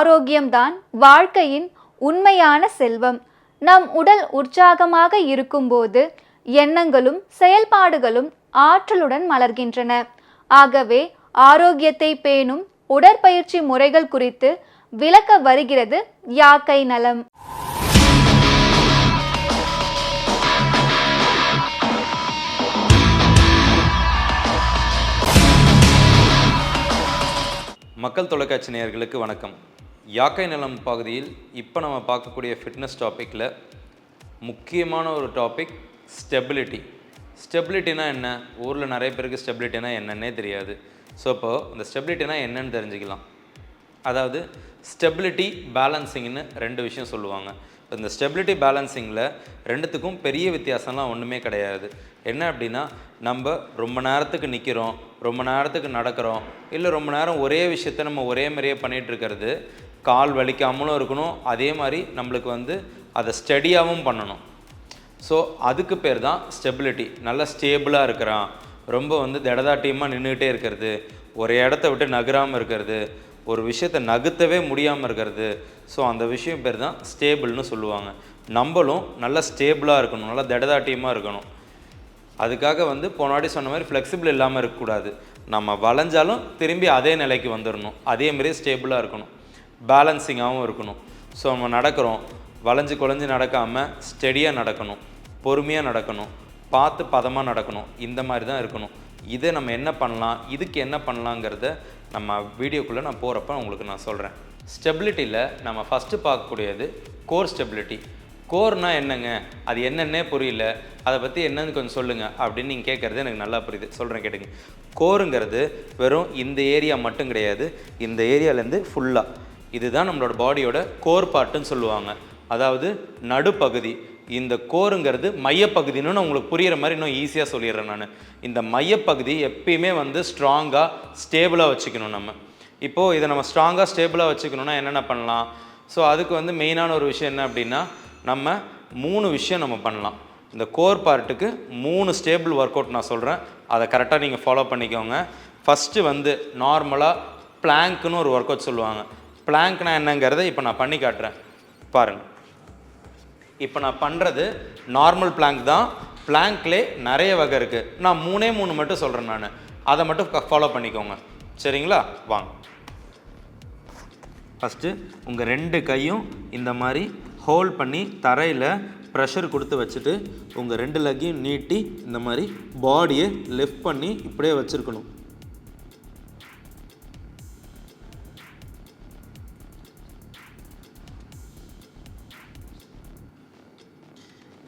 ஆரோக்கியம்தான் வாழ்க்கையின் உண்மையான செல்வம். நம் உடல் உற்சாகமாக இருக்கும்போது எண்ணங்களும் செயல்பாடுகளும் ஆற்றலுடன் மலர்கின்றன. ஆகவே ஆரோக்கியத்தை பேணும் உடற்பயிற்சி முறைகள் குறித்து விளக்க வருகிறது யாக்கை நலம். மக்கள் தொலைக்காட்சி நேயர்களுக்கு வணக்கம். யாக்கை நலம் பகுதியில் இப்போ நம்ம பார்க்கக்கூடிய ஃபிட்னஸ் டாப்பிக்கில் முக்கியமான ஒரு டாபிக் ஸ்டெபிலிட்டி. ஸ்டெபிலிட்டினா என்ன? ஊரில் நிறைய பேருக்கு ஸ்டெபிலிட்டினா என்னன்னே தெரியாது. ஸோ இப்போது இந்த ஸ்டெபிலிட்டினா என்னன்னு தெரிஞ்சுக்கலாம். அதாவது ஸ்டெபிலிட்டி, பேலன்சிங்னு ரெண்டு விஷயம் சொல்லுவாங்க. இந்த ஸ்டெபிலிட்டி பேலன்சிங்கில் ரெண்டுத்துக்கும் பெரிய வித்தியாசம்லாம் ஒன்றுமே கிடையாது. என்ன அப்படின்னா, நம்ம ரொம்ப நேரத்துக்கு நிற்கிறோம், ரொம்ப நேரத்துக்கு நடக்கிறோம், இல்லை ரொம்ப நேரம் ஒரே விஷயத்த நம்ம ஒரே மாதிரியே பண்ணிகிட்ருக்கிறது கால் வலிக்காமலும் இருக்கணும், அதே மாதிரி நம்மளுக்கு அதை ஸ்டடியாகவும் பண்ணணும். ஸோ அதுக்கு பேர் தான் ஸ்டெபிலிட்டி. நல்லா ஸ்டேபிளாக இருக்கிறான், ரொம்ப திடதாட்டியமாக நின்றுக்கிட்டே இருக்கிறது, ஒரு இடத்த விட்டு நகராமல் இருக்கிறது, ஒரு விஷயத்தை நகர்த்தவே முடியாமல் இருக்கிறது. ஸோ அந்த விஷயம் பேர் தான் ஸ்டேபிள்னு சொல்லுவாங்க. நம்மளும் நல்லா ஸ்டேபிளாக இருக்கணும், நல்லா திடதாட்டியமாக இருக்கணும். அதுக்காக போனாடி சொன்ன மாதிரி ஃப்ளெக்சிபிள் இல்லாமல் இருக்கக்கூடாது. நம்ம வளைஞ்சாலும் திரும்பி அதே நிலைக்கு வந்துடணும், அதே மாதிரியே ஸ்டேபிளாக இருக்கணும், பேலன்சிங்காகவும் இருக்கணும். ஸோ நம்ம நடக்கிறோம், வளைஞ்சு குலைஞ்சு நடக்காமல் ஸ்டெடியாக நடக்கணும், பொறுமையாக நடக்கணும், பார்த்து பதமாக நடக்கணும். இந்த மாதிரி தான் இருக்கணும். இதை நம்ம என்ன பண்ணலாம், இதுக்கு என்ன பண்ணலாங்கிறத நம்ம வீடியோக்குள்ளே நான் போகிறப்ப உங்களுக்கு நான் சொல்கிறேன். ஸ்டெபிலிட்டியில் நம்ம ஃபஸ்ட்டு பார்க்கக்கூடியது கோர் ஸ்டெபிலிட்டி. கோர்னால் என்னங்க, அது என்னென்னே புரியல, அதை பற்றி என்னன்னு கொஞ்சம் சொல்லுங்கள் அப்படின்னு நீங்கள் கேட்குறது எனக்கு நல்லா புரியுது. சொல்கிறேன் கேட்டுங்க. கோருங்கிறது வெறும் இந்த ஏரியா மட்டும் கிடையாது, இந்த ஏரியாலேருந்து ஃபுல்லாக இதுதான் நம்மளோட பாடியோட கோர் பார்ட்டுன்னு சொல்லுவாங்க. அதாவது நடுப்பகுதி. இந்த கோருங்கிறது மையப்பகுதின்னு நான் உங்களுக்கு புரிகிற மாதிரி இன்னும் ஈஸியாக சொல்லிடுறேன் நான். இந்த மையப்பகுதி எப்பயுமே ஸ்ட்ராங்காக ஸ்டேபிளாக வச்சுக்கணும். நம்ம இப்போது இதை நம்ம ஸ்ட்ராங்காக ஸ்டேபிளாக வச்சுக்கணுன்னா என்னென்ன பண்ணலாம்? ஸோ அதுக்கு மெயினான ஒரு விஷயம் என்ன அப்படின்னா, நம்ம 3 விஷயம் நம்ம பண்ணலாம். இந்த கோர் பார்ட்டுக்கு 3 ஸ்டேபிள் ஒர்க் அவுட் நான் சொல்கிறேன், அதை கரெக்டாக நீங்கள் ஃபாலோ பண்ணிக்கோங்க. ஃபஸ்ட்டு நார்மலாக பிளாங்க்னு ஒரு ஒர்க் அவுட் சொல்லுவாங்க. பிளாங்க்னா என்னங்கிறத இப்போ நான் பண்ணி காட்டுறேன் பாருங்கள். இப்போ நான் பண்ணுறது நார்மல் பிளாங்க் தான். பிளாங்க்லே நிறைய வகை இருக்குது, நான் 3 மட்டும் சொல்கிறேன். நான் அதை மட்டும் ஃபாலோ பண்ணிக்கோங்க, சரிங்களா? வாங்க. ஃபஸ்ட்டு உங்கள் 2 கையும் இந்த மாதிரி ஹோல்ட் பண்ணி தரையில் ப்ரெஷர் கொடுத்து வச்சுட்டு உங்கள் 2 லெக்கையும் நீட்டி இந்த மாதிரி பாடியை லிஃப்ட் பண்ணி இப்படியே வச்சுருக்கணும்.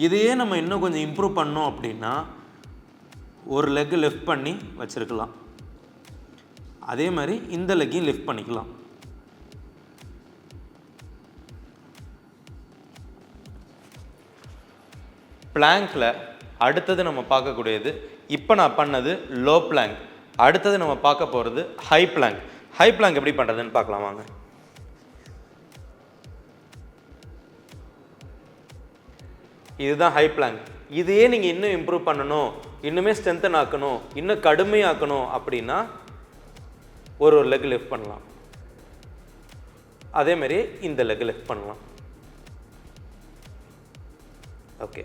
இதையே நம்ம இன்னும் கொஞ்சம் இம்ப்ரூவ் பண்ணோம் அப்படின்னா ஒரு லெக்கு லிஃப்ட் பண்ணி வச்சுருக்கலாம், அதே மாதிரி இந்த லெக்கையும் லிஃப்ட் பண்ணிக்கலாம். பிளாங்கில் அடுத்தது நம்ம பார்க்கக்கூடியது, இப்போ நான் பண்ணது லோ பிளாங்க், அடுத்தது நம்ம பார்க்க போகிறது ஹை பிளாங்க். ஹை பிளாங்க் எப்படி பண்ணுறதுன்னு பார்க்கலாம் வாங்க. இதுதான் ஹை பிளாங்க். இதையே நீங்கள் இன்னும் இம்ப்ரூவ் பண்ணணும், இன்னுமே ஸ்ட்ரென்தன் ஆக்கணும், இன்னும் கடுமையாக்கணும் அப்படின்னா ஒரு லெக் லிஃப்ட் பண்ணலாம், அதேமாரி இந்த லெக் லிஃப்ட் பண்ணலாம். ஓகே,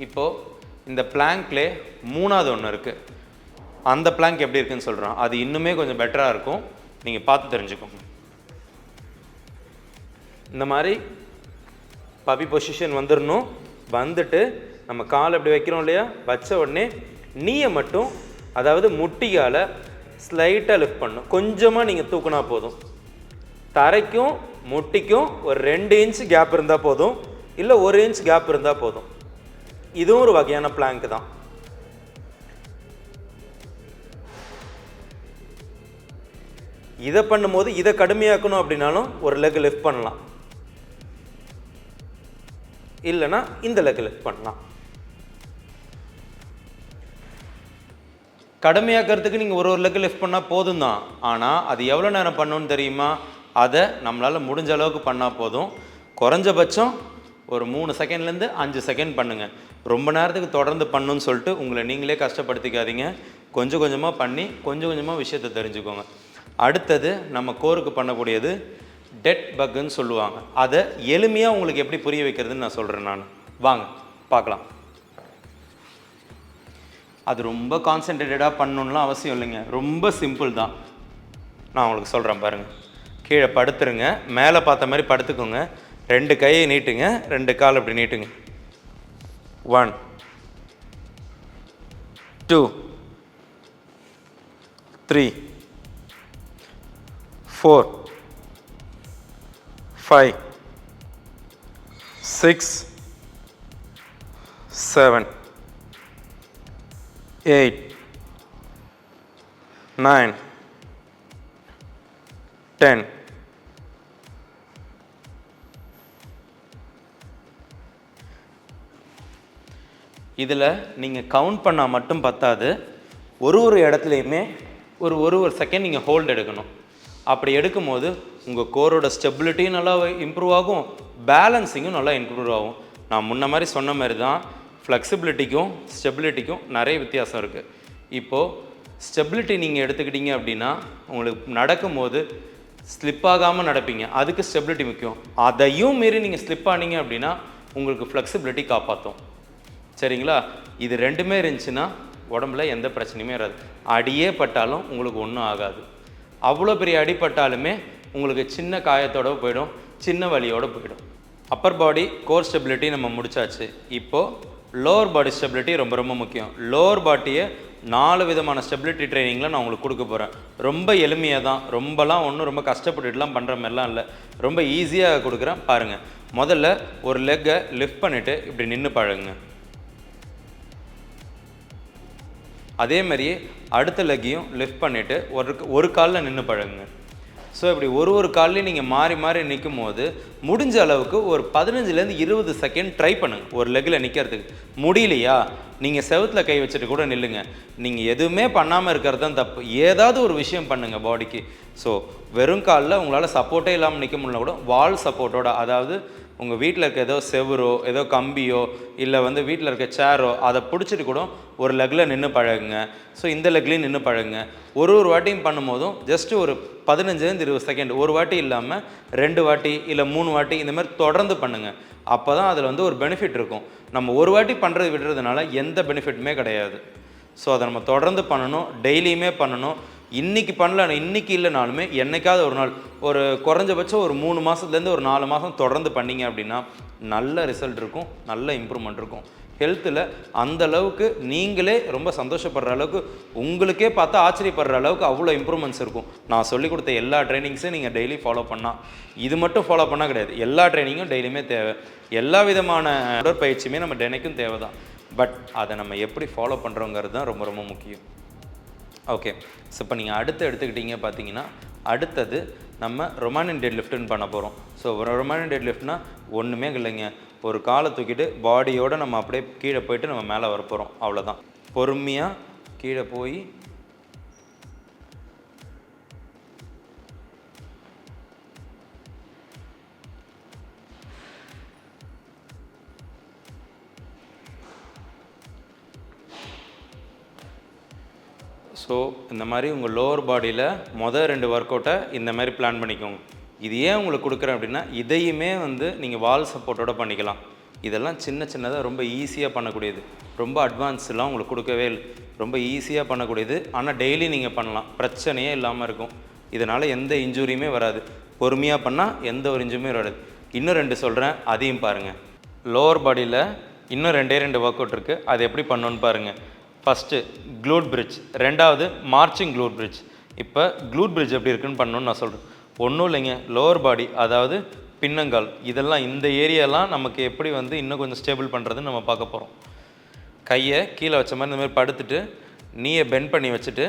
இப்போது இந்த பிளாங்க்லே 3வது ஒன்று இருக்குது. அந்த பிளாங்க் எப்படி இருக்குன்னு சொல்கிறோம், அது இன்னுமே கொஞ்சம் பெட்டராக இருக்கும், நீங்கள் பார்த்து தெரிஞ்சுக்கோங்க. இந்த மாதிரி பப்பி பொசிஷன் வந்துடணும். வந்துட்டு நம்ம கால் எப்படி வைக்கிறோம் இல்லையா, வச்ச உடனே நீயை மட்டும், அதாவது முட்டியால் ஸ்லைட்டாக லிஃப்ட் பண்ணணும். கொஞ்சமாக நீங்கள் தூக்குனா போதும். தரைக்கும் முட்டிக்கும் ஒரு 2 இன்ச் கேப் இருந்தால் போதும், இல்லை 1 இன்ச் கேப் இருந்தால் போதும். இதுவும் ஒரு வகையான பிளாங்க் தான். இதை பண்ணும்போது இதை கடுமையாக்கணும் அப்படின்னாலும் ஒரு லெக் லிஃப்ட் பண்ணலாம், இல்லைன்னா இந்த லெக் லிஃப்ட் பண்ணலாம். கடுமையாக்கிறதுக்கு நீங்கள் ஒரு லெக் லிஃப்ட் பண்ணால் போதும் தான். ஆனால் அது எவ்வளோ நேரம் பண்ணணும்னு தெரியுமா? அதை நம்மளால் முடிஞ்ச அளவுக்கு பண்ணால் போதும். குறைஞ்சபட்சம் ஒரு 3 செகண்ட்லேருந்து 5 செகண்ட் பண்ணுங்கள். ரொம்ப நேரத்துக்கு தொடர்ந்து பண்ணணும்னு சொல்லிட்டு உங்களை நீங்களே கஷ்டப்படுத்திக்காதீங்க. கொஞ்சம் கொஞ்சமாக பண்ணி கொஞ்சம் கொஞ்சமாக விஷயத்தை தெரிஞ்சுக்கோங்க. அடுத்தது நம்ம கோருக்கு பண்ணக்கூடியது டெட் பக்குன்னு சொல்லுவாங்க. அதை எளிமையாக உங்களுக்கு எப்படி புரிய வைக்கிறதுன்னு நான் சொல்கிறேன். நான் வாங்க பார்க்கலாம். அது ரொம்ப கான்சென்ட்ரேட்டடாக பண்ணணும்லாம் அவசியம் இல்லைங்க, ரொம்ப சிம்பிள் தான். நான் உங்களுக்கு சொல்கிறேன் பாருங்கள். கீழே படுத்துருங்க, மேலே பார்த்த மாதிரி படுத்துக்கோங்க, 2 கையை நீட்டுங்க, 2 கால் அப்படி நீட்டுங்க. 1 2 3 4 5 6 7 8 9 10 இதில் நீங்கள் கவுண்ட் பண்ணால் மட்டும் பத்தாது, ஒரு இடத்துலையுமே ஒரு செகண்ட் நீங்கள் ஹோல்டு எடுக்கணும். அப்படி எடுக்கும்போது உங்கள் கோரோட ஸ்டெபிலிட்டியும் நல்லா இம்ப்ரூவ் ஆகும், பேலன்ஸிங்கும் நல்லா இம்ப்ரூவ் ஆகும். நான் முன்ன மாதிரி சொன்ன மாதிரி தான் ஃப்ளெக்சிபிலிட்டிக்கும் ஸ்டெபிலிட்டிக்கும் நிறைய வித்தியாசம் இருக்குது. இப்போது ஸ்டெபிலிட்டி நீங்கள் எடுத்துக்கிட்டீங்க அப்படின்னா உங்களுக்கு நடக்கும்போது ஸ்லிப் ஆகாமல் நடப்பீங்க, அதுக்கு ஸ்டெபிலிட்டி முக்கியம். அதையும் மீறி நீங்கள் ஸ்லிப் ஆனீங்க அப்படின்னா உங்களுக்கு ஃப்ளெக்சிபிலிட்டி காப்பாற்றும். சரிங்களா? இது ரெண்டுமே இருந்துச்சுன்னா உடம்புல எந்த பிரச்சனையுமே வராது. அடியே பட்டாலும் உங்களுக்கு ஒன்றும் ஆகாது. அவ்வளோ பெரிய அடிப்பட்டாலுமே உங்களுக்கு சின்ன காயத்தோடு போயிடும், சின்ன வலியோடு போயிடும். அப்பர் பாடி கோர் ஸ்டெபிலிட்டி நம்ம முடிச்சாச்சு. இப்போது லோவர் பாடி ஸ்டெபிலிட்டி ரொம்ப ரொம்ப முக்கியம். லோவர் பாடியை 4 விதமான ஸ்டெபிலிட்டி ட்ரைனிங்கில் நான் உங்களுக்கு கொடுக்க போகிறேன். ரொம்ப எளிமையாக தான், ரொம்பலாம் ஒன்றும் ரொம்ப கஷ்டப்பட்டுட்டுலாம் பண்ணுற மாதிரிலாம் இல்லை, ரொம்ப ஈஸியாக கொடுக்குறேன் பாருங்கள். முதல்ல ஒரு லெக்கை லிஃப்ட் பண்ணிவிட்டு இப்படி நின்று பழகுங்க. அதே மாதிரியே அடுத்த லெக்கையும் லிஃப்ட் பண்ணிவிட்டு ஒரு காலில் நின்று பழகுங்க. ஸோ இப்படி ஒரு கால்லையும் நீங்கள் மாறி மாறி நிற்கும் போது முடிஞ்ச அளவுக்கு ஒரு 15லேருந்து 20 செகண்ட் ட்ரை பண்ணுங்கள் ஒரு லெக்கில் நிற்கிறதுக்கு. முடியலையா நீங்கள் செவுத்தில் கை வச்சுட்டு கூட நில்லுங்க. நீங்கள் எதுவுமே பண்ணாமல் இருக்கிறது தான் தப்பு, ஏதாவது ஒரு விஷயம் பண்ணுங்கள் பாடிக்கு. ஸோ வெறும் காலில் உங்களால் சப்போர்ட்டே இல்லாமல் நிற்க முடியல கூட வால் சப்போர்ட்டோட, அதாவது உங்கள் வீட்டில் இருக்க ஏதோ செவரோ ஏதோ கம்பியோ இல்லை வீட்டில் இருக்க சேரோ அதை பிடிச்சிட்டு கூட ஒரு லெக்கில் நின்று பழகுங்க. ஸோ இந்த லெக்லேயும் நின்று பழகுங்க. ஒரு வாட்டியும் பண்ணும்போதும் ஜஸ்ட்டு ஒரு 15லேருந்து 20 செகண்ட், ஒரு வாட்டி இல்லாமல் 2 வாட்டி இல்லை 3 வாட்டி இந்த மாதிரி தொடர்ந்து பண்ணுங்கள். அப்போ தான் அதில் ஒரு பெனிஃபிட் இருக்கும். நம்ம ஒரு வாட்டி பண்ணுறது விடுறதுனால எந்த பெனிஃபிட்டுமே கிடையாது. ஸோ அதை நம்ம தொடர்ந்து பண்ணணும், டெய்லியுமே பண்ணணும். இன்றைக்கி பண்ணல, இன்றைக்கி இல்லைனாலுமே என்றைக்காவது ஒரு நாள், ஒரு குறைஞ்சபட்சம் ஒரு 3 மாதத்துலேருந்து ஒரு 4 மாதம் தொடர்ந்து பண்ணிங்க அப்படின்னா நல்ல ரிசல்ட் இருக்கும், நல்ல இம்ப்ரூவ்மெண்ட் இருக்கும். ஹெல்த்தில் அந்தளவுக்கு நீங்களே ரொம்ப சந்தோஷப்படுற அளவுக்கு, உங்களுக்கே பார்த்தா ஆச்சரியப்படுற அளவுக்கு அவ்வளோ இம்ப்ரூவ்மெண்ட்ஸ் இருக்கும். நான் சொல்லிக் கொடுத்த எல்லா ட்ரைனிங்ஸையும் நீங்கள் டெய்லி ஃபாலோ பண்ணால், இது மட்டும் ஃபாலோ பண்ணால் கிடையாது, எல்லா ட்ரைனிங்கும் டெய்லியுமே தேவை. எல்லா விதமான உடற்பயிற்சியுமே நம்ம தினைக்கும் தேவை தான். பட் அதை நம்ம எப்படி ஃபாலோ பண்ணுறோங்கிறது தான் ரொம்ப ரொம்ப முக்கியம். ஓகே, ஸோ இப்போ நீங்கள் எடுத்துக்கிட்டீங்க பார்த்தீங்கன்னா, அடுத்தது நம்ம ரொமானியன் டெட் லிஃப்ட்டுன்னு பண்ண போகிறோம். ஸோ ரொமானியன் டெட் லிஃப்ட்னா ஒன்றுமே இல்லைங்க, ஒரு காலை தூக்கிட்டு பாடியோடு நம்ம அப்படியே கீழே போயிட்டு நம்ம மேலே வர போகிறோம், அவ்வளோதான். பொறுமையாக கீழே போய் ஸோ இந்த மாதிரி உங்கள் லோவர் பாடியில் மொதல் 2 ஒர்க் அவுட்டை இந்த மாதிரி பிளான் பண்ணிக்கோங்க. இது ஏன் உங்களுக்கு கொடுக்குறேன் அப்படின்னா, இதையுமே நீங்கள் வால் சப்போர்ட்டோட பண்ணிக்கலாம். இதெல்லாம் சின்னதாக ரொம்ப ஈஸியாக பண்ணக்கூடியது, ரொம்ப அட்வான்ஸ்லாம் உங்களுக்கு கொடுக்கவே இல்லை, ரொம்ப ஈஸியாக பண்ணக்கூடியது. ஆனால் டெய்லி நீங்கள் பண்ணலாம், பிரச்சனையே இல்லாமல் இருக்கும். இதனால் எந்த இன்ஜுரியுமே வராது. பொறுமையாக பண்ணால் எந்த ஒரு இன்ஜுரியுமே வராது. இன்னும் 2 சொல்கிறேன், அதையும் பாருங்கள். லோவர் பாடியில் இன்னும் 2 ஒர்க் அவுட் இருக்குது, அது எப்படி பண்ணணுன்னு பாருங்கள். ஃபஸ்ட்டு க்ளூட் பிரிட்ஜ், 2வது மார்ச்சிங் க்ளூட் பிரிட்ஜ். இப்போ க்ளூட் பிரிட்ஜ் எப்படி இருக்குன்னு பண்ணணுன்னு நான் சொல்கிறேன். ஒன்றும் இல்லைங்க, லோவர் பாடி அதாவது பின்னங்கால், இதெல்லாம் இந்த ஏரியாலாம் நமக்கு எப்படி இன்னும் கொஞ்சம் ஸ்டேபிள் பண்ணுறதுன்னு நம்ம பார்க்க போகிறோம். கையை கீழே வச்ச மாதிரி இந்த மாதிரி படுத்துட்டு நீயை பெண்ட் பண்ணி வச்சுட்டு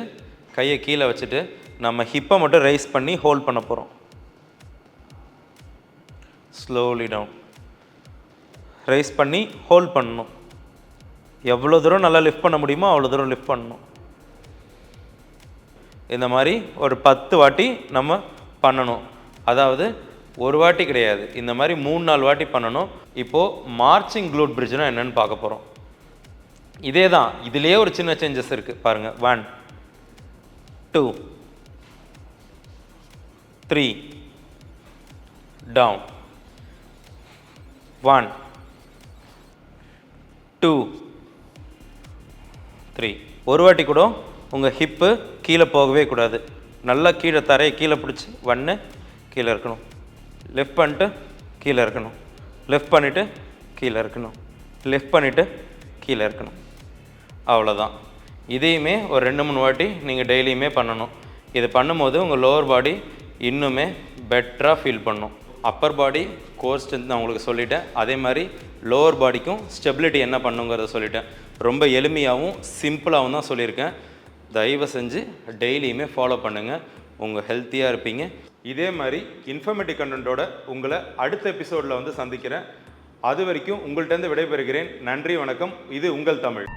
கையை கீழே வச்சுட்டு நம்ம ஹிப்பை மட்டும் ரைஸ் பண்ணி ஹோல்ட் பண்ண போகிறோம். ஸ்லோலி டவுன் ரைஸ் பண்ணி ஹோல்ட் பண்ணணும். எவ்வளோ தூரம் நல்லா லிஃப்ட் பண்ண முடியுமோ அவ்வளோ தூரம் லிஃப்ட் பண்ணணும். இந்த மாதிரி ஒரு 10 வாட்டி நம்ம பண்ணணும். அதாவது ஒரு வாட்டி கிடையாது, இந்த மாதிரி 3-4 வாட்டி பண்ணணும். இப்போது மார்ச்சிங் க்ளூட் பிரிட்ஜ்னால் என்னென்னு பார்க்க போகிறோம். இதே தான், இதுலேயே ஒரு சின்ன சேஞ்சஸ் இருக்குது பாருங்கள். 1 2 3 down 1 2 3 ஒரு வாட்டி கூட உங்கள் ஹிப்பு கீழே போகவே கூடாது. நல்லா கீழே தரையை கீழே பிடிச்சி 1 கீழே இருக்கணும். லெஃப்ட் பண்ணிட்டு கீழே இருக்கணும். லெஃப்ட் பண்ணிவிட்டு கீழே இருக்கணும். லெஃப்ட் பண்ணிவிட்டு கீழே இருக்கணும். அவ்வளோதான். இதையுமே ஒரு 2-3 வாட்டி நீங்கள் டெய்லியுமே பண்ணணும். இது பண்ணும்போது உங்கள் லோவர் பாடி இன்னுமே பெட்டராக ஃபீல் பண்ணும். அப்பர் பாடி கோர் ஸ்ட்ரென்த் நான் உங்களுக்கு சொல்லிட்டேன். அதே மாதிரி லோவர் பாடிக்கும் ஸ்டெபிலிட்டி என்ன பண்ணுங்கிறத சொல்லிட்டேன். ரொம்ப எளிமையாகவும் சிம்பிளாகவும் தான் சொல்லியிருக்கேன். தயவு செஞ்சு டெய்லியுமே ஃபாலோ பண்ணுங்கள். உங்கள் ஹெல்த்தியாக இருப்பீங்க. இதே மாதிரி இன்ஃபர்மேட்டிவ் கண்டென்ட்டோட உங்களை அடுத்த எபிசோடில் வந்து சந்திக்கிறேன். அது வரைக்கும் உங்கள்கிட்ட விடைபெறுகிறேன். நன்றி, வணக்கம். இது உங்கள் தமிழ்.